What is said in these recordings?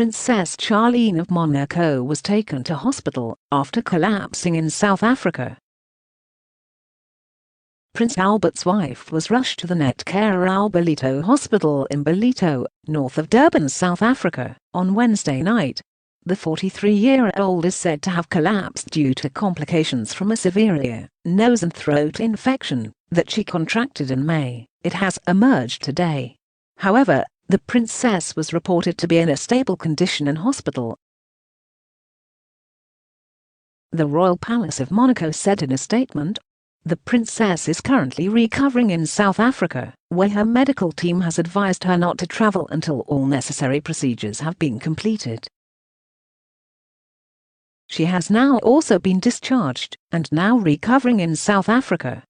Princess Charlene of Monaco was taken to hospital after collapsing in South Africa. Prince Albert's wife was rushed to the Netcare Al Ballito Hospital in Ballito, north of Durban, South Africa, on Wednesday night. The 43-year-old is said to have collapsed due to complications from a severe ear, nose and throat infection that she contracted in May. It has emerged today. However, the princess was reported to be in a stable condition in hospital. The Royal Palace of Monaco said in a statement, "The princess is currently recovering in South Africa, where her medical team has advised her not to travel until all necessary procedures have been completed. She has now also been discharged and now recovering in South Africa."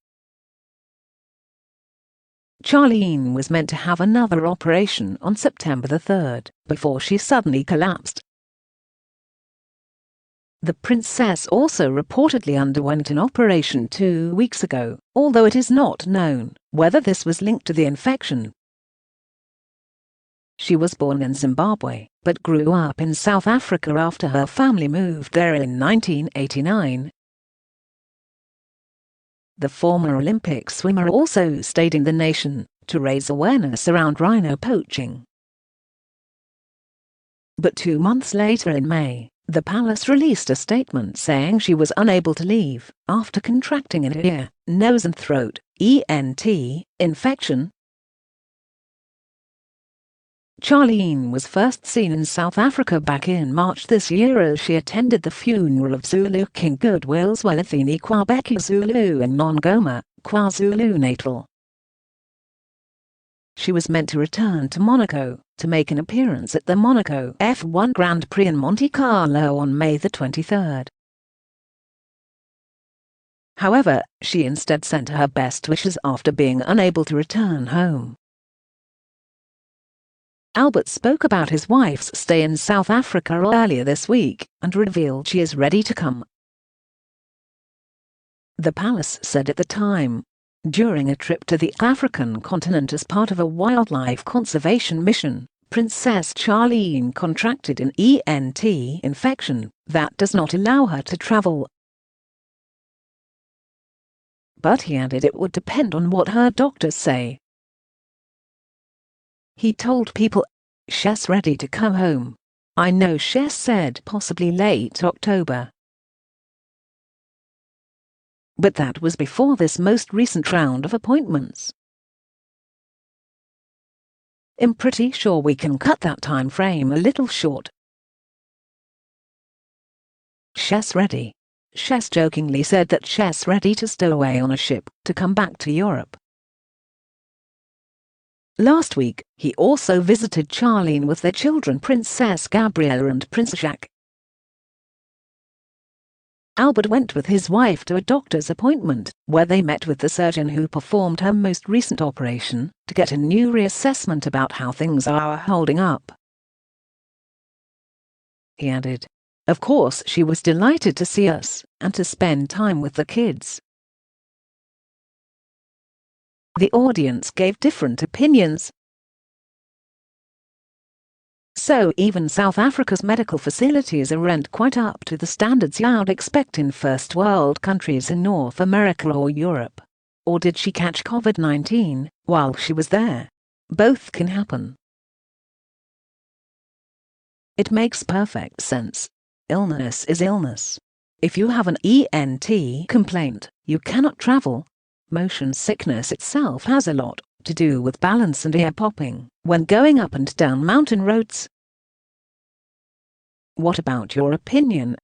Charlene was meant to have another operation on September the 3rd, before she suddenly collapsed. The princess also reportedly underwent an operation 2 weeks ago, although it is not known whether this was linked to the infection. She was born in Zimbabwe, but grew up in South Africa after her family moved there in 1989. The former Olympic swimmer also stayed in the nation to raise awareness around rhino poaching. But 2 months later in May, the palace released a statement saying she was unable to leave after contracting an ear, nose and throat (ENT) infection. Charlene was first seen in South Africa back in March this year as she attended the funeral of Zulu King Goodwill's Welithini Kwabeki Zulu in Nongoma, KwaZulu-Natal. She was meant to return to Monaco to make an appearance at the Monaco F1 Grand Prix in Monte Carlo on May the 23rd. However, she instead sent her best wishes after being unable to return home. Albert spoke about his wife's stay in South Africa earlier this week and revealed she is ready to come. The palace said at the time, during a trip to the African continent as part of a wildlife conservation mission, Princess Charlene contracted an ENT infection that does not allow her to travel. But he added it would depend on what her doctors say. He told People, "She's ready to come home. I know," she said, possibly late October. But that was before this most recent round of appointments. "I'm pretty sure we can cut that time frame a little short. She's ready." She's jokingly said that she's ready to stow away on a ship to come back to Europe. Last week, he also visited Charlene with their children Princess Gabriella and Prince Jacques. Albert went with his wife to a doctor's appointment, where they met with the surgeon who performed her most recent operation, to get a new reassessment about how things are holding up. He added, "Of course she was delighted to see us, and to spend time with the kids." The audience gave different opinions. So even South Africa's medical facilities aren't quite up to the standards you'd expect in first world countries in North America or Europe. Or did she catch COVID-19 while she was there? Both can happen. It makes perfect sense. Illness is illness. If you have an ENT complaint, you cannot travel. Motion sickness itself has a lot to do with balance and ear popping when going up and down mountain roads. What about your opinion?